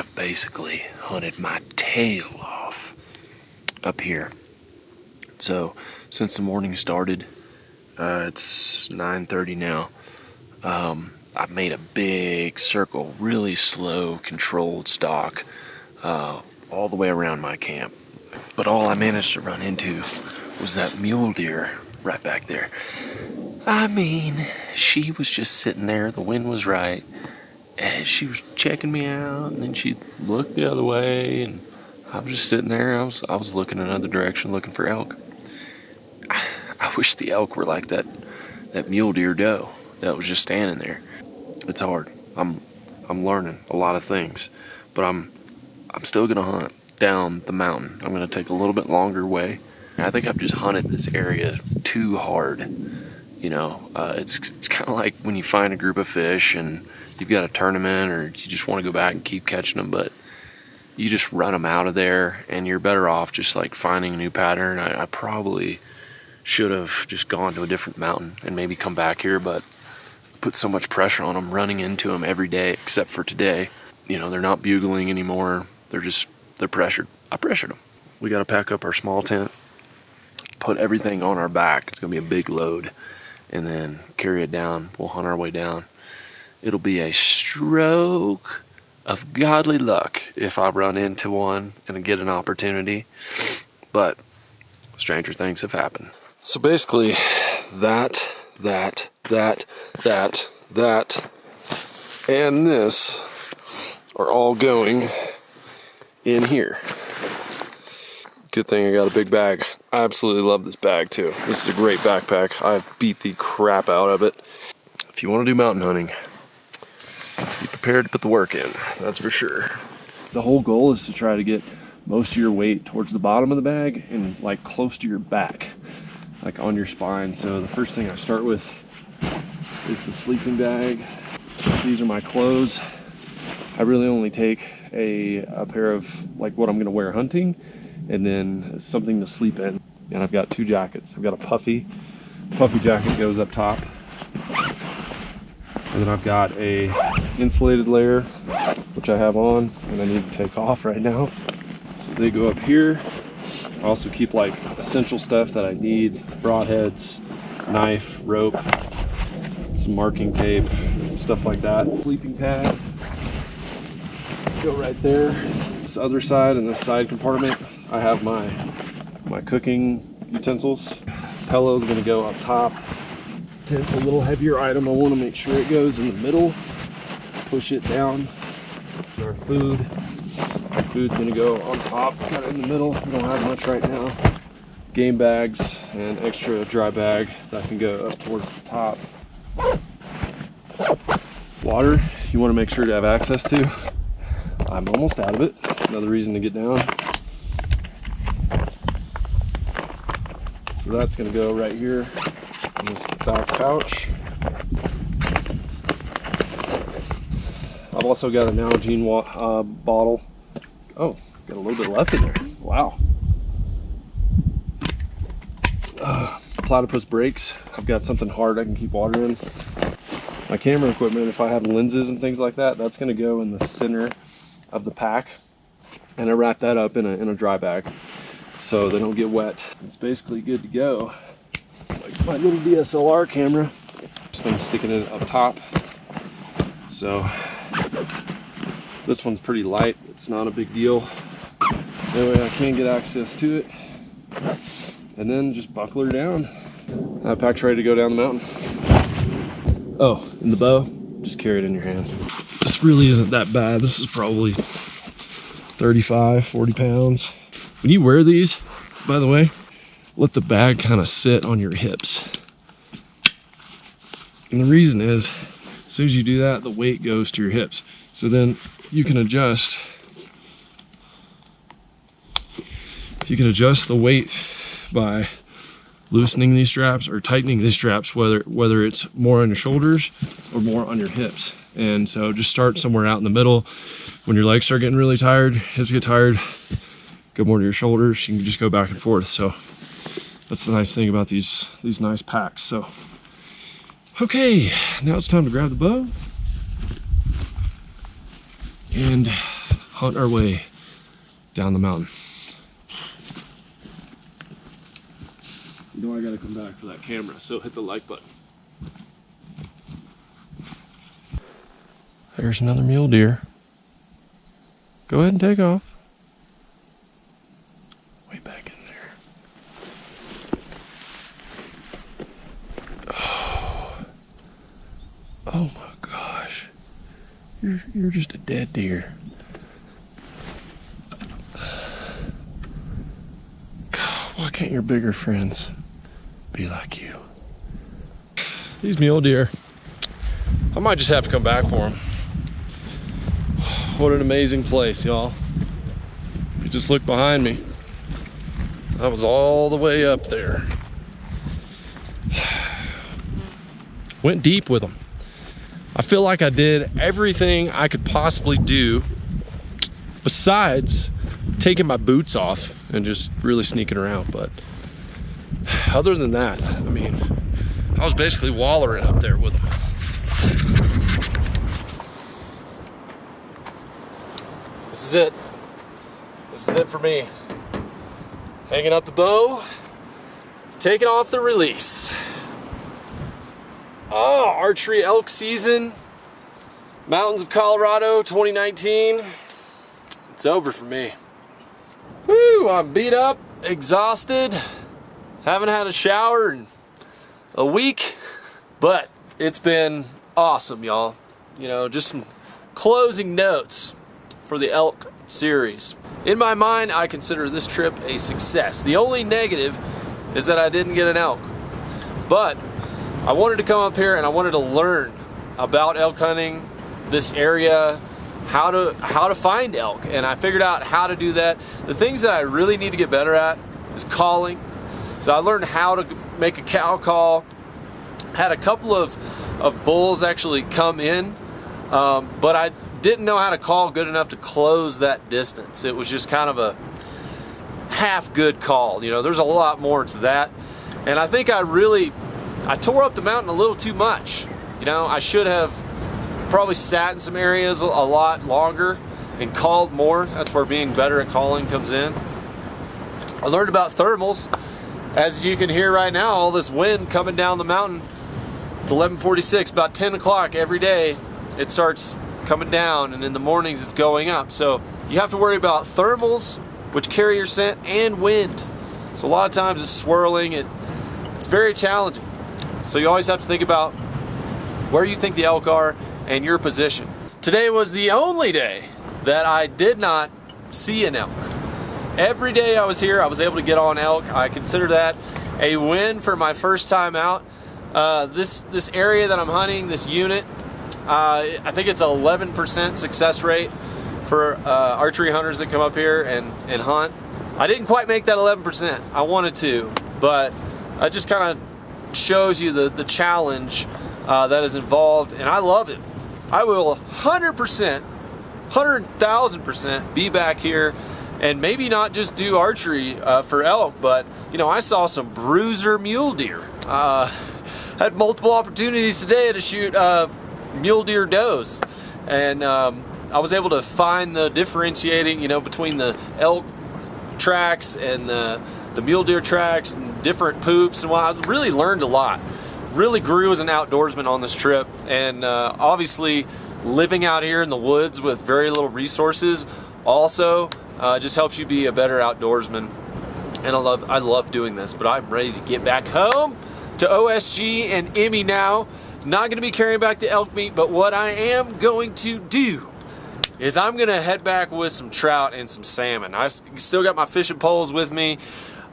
I've basically hunted my tail off up here. So since the morning started, it's 9:30 now. I've made a big circle, really slow, controlled stalk, all the way around my camp. But all I managed to run into was that mule deer right back there. I mean, she was just sitting there, the wind was right, and she was checking me out, and then she looked the other way, and I was just sitting there. I was looking another direction, looking for elk. I wish the elk were like that mule deer doe that was just standing there. It's hard. I'm learning a lot of things, but I'm still gonna hunt down the mountain. I'm gonna take a little bit longer way. I think I've just hunted this area too hard. You know, it's kind of like when you find a group of fish and you've got a tournament, or you just want to go back and keep catching them, but you just run them out of there, and you're better off just like finding a new pattern. I probably should have just gone to a different mountain and maybe come back here, but put so much pressure on them running into them every day except for today. You know, they're not bugling anymore. They're pressured. I pressured them. We got to pack up our small tent, put everything on our back. It's gonna be a big load, and then carry it down. We'll hunt our way down. It'll be a stroke of godly luck if I run into one and get an opportunity, but stranger things have happened. So basically, that, and this are all going in here. Good thing I got a big bag. I absolutely love this bag too. This is a great backpack. I beat the crap out of it. If you want to do mountain hunting, be prepared to put the work in, that's for sure. The whole goal is to try to get most of your weight towards the bottom of the bag and like close to your back, like on your spine. So the first thing I start with is the sleeping bag. These are my clothes. I really only take a pair of like what I'm gonna wear hunting, and then something to sleep in. And I've got two jackets. I've got a puffy jacket goes up top, and then I've got a insulated layer which I have on and I need to take off right now, so they go up here. I also keep like essential stuff that I need: broadheads, knife, rope, some marking tape, stuff like that. Sleeping pad go right there. This other side, in this side compartment, I have my cooking utensils. Pillow is going to go up top. It's a little heavier item. I want to make sure it goes in the middle. Push it down. Our food. Our food's going to go on top, kind of in the middle. We don't have much right now. Game bags and extra dry bag that can go up towards the top. Water, you want to make sure to have access to. I'm almost out of it. Another reason to get down. So that's going to go right here in this back pouch. I've also got an Nalgene bottle. Oh, got a little bit left in there. Wow. Platypus brakes. I've got something hard I can keep water in. My camera equipment, if I have lenses and things like that, that's going to go in the center of the pack, and I wrap that up in a dry bag so they don't get wet. It's basically good to go. Like my little DSLR camera, just been sticking it up top. So this one's pretty light. It's not a big deal. Anyway, I can get access to it, and then just buckle her down. That pack's ready to go down the mountain. Oh, and the bow, just carry it in your hand. This really isn't that bad. This is probably 35, 40 pounds. When you wear these, by the way, let the bag kind of sit on your hips. And the reason is, as soon as you do that, the weight goes to your hips. So then you can adjust. You can adjust the weight by loosening these straps or tightening these straps, whether it's more on your shoulders or more on your hips. And so just start somewhere out in the middle. When your legs start getting really tired, hips get tired, go more to your shoulders. You can just go back and forth. So that's the nice thing about these nice packs. So okay, now it's time to grab the bow and hunt our way down the mountain. You know I gotta come back for that camera, so hit the like button. There's another mule deer. Go ahead and take off. Way back in there. Oh my gosh. You're just a dead deer. God, why can't your bigger friends be like you? These mule deer, I might just have to come back for them. What an amazing place, y'all. If you just look behind me, I was all the way up there. Went deep with them. I feel like I did everything I could possibly do besides taking my boots off and just really sneaking around. But other than that, I mean, I was basically wallering up there with them. This is it. This is it for me. Hanging up the bow, taking off the release. Oh, archery elk season, Mountains of Colorado 2019. It's over for me. Woo, I'm beat up, exhausted, haven't had a shower in a week, but it's been awesome, y'all. You know, just some closing notes for the elk series. In my mind, I consider this trip a success. The only negative is that I didn't get an elk, but I wanted to come up here and I wanted to learn about elk hunting, this area, how to find elk, and I figured out how to do that. The things that I really need to get better at is calling. So I learned how to make a cow call. Had a couple of bulls actually come in, but I didn't know how to call good enough to close that distance. It was just kind of a half good call. You know, there's a lot more to that, and I think I tore up the mountain a little too much. You know, I should have probably sat in some areas a lot longer and called more. That's where being better at calling comes in. I learned about thermals. As you can hear right now, all this wind coming down the mountain. It's 11:46, about 10 o'clock every day it starts coming down, and in the mornings it's going up. So you have to worry about thermals, which carry your scent, and wind. So a lot of times it's swirling. It's very challenging. So you always have to think about where you think the elk are and your position. Today was the only day that I did not see an elk. Every day I was here, I was able to get on elk. I consider that a win for my first time out. This area that I'm hunting, this unit, I think it's 11% success rate for archery hunters that come up here and hunt. I didn't quite make that 11%. I wanted to, but it just kind of shows you the challenge that is involved, and I love it. I will 100%, 100,000% be back here, and maybe not just do archery for elk, but you know, I saw some bruiser mule deer. Had multiple opportunities today to shoot mule deer does, and I was able to find the differentiating, you know, between the elk tracks and the mule deer tracks and different poops, and I really learned a lot. Really grew as an outdoorsman on this trip, and obviously living out here in the woods with very little resources also just helps you be a better outdoorsman. And I love doing this, but I'm ready to get back home to OSG and Emmy now. Not going to be carrying back the elk meat, but what I am going to do is I'm going to head back with some trout and some salmon. I've still got my fishing poles with me.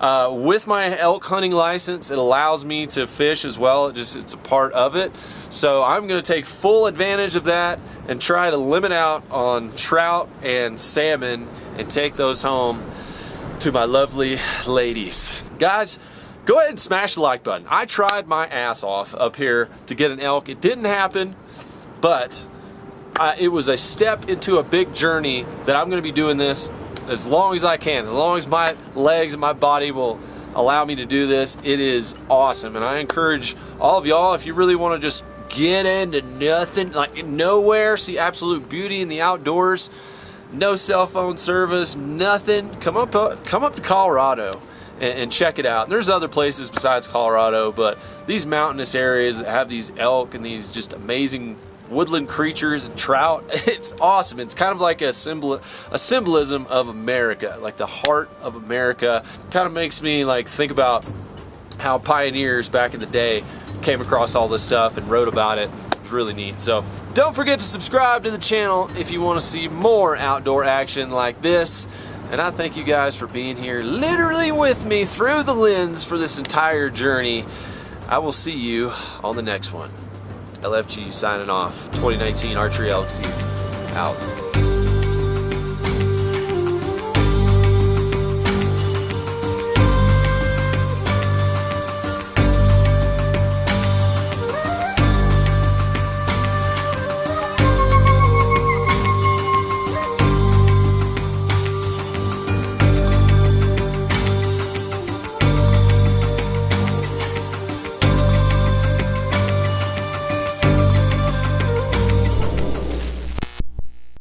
With my elk hunting license, it allows me to fish as well. It's a part of it. So I'm going to take full advantage of that and try to limit out on trout and salmon and take those home to my lovely ladies. Guys, go ahead and smash the like button. I tried my ass off up here to get an elk. It didn't happen, but it was a step into a big journey that I'm going to be doing this as long as I can, as long as my legs and my body will allow me to do this. It is awesome, and I encourage all of y'all, if you really want to just get into nothing, like nowhere, see absolute beauty in the outdoors, no cell phone service, nothing. Come up to Colorado and check it out. There's other places besides Colorado, but these mountainous areas that have these elk and these just amazing woodland creatures and trout, it's awesome. It's kind of like a symbolism of America, like the heart of America. Kind of makes me like think about how pioneers back in the day came across all this stuff and wrote about it. It's really neat. So don't forget to subscribe to the channel if you want to see more outdoor action like this. And I thank you guys for being here literally with me through the lens for this entire journey. I will see you on the next one. LFG signing off. 2019 archery elk season out.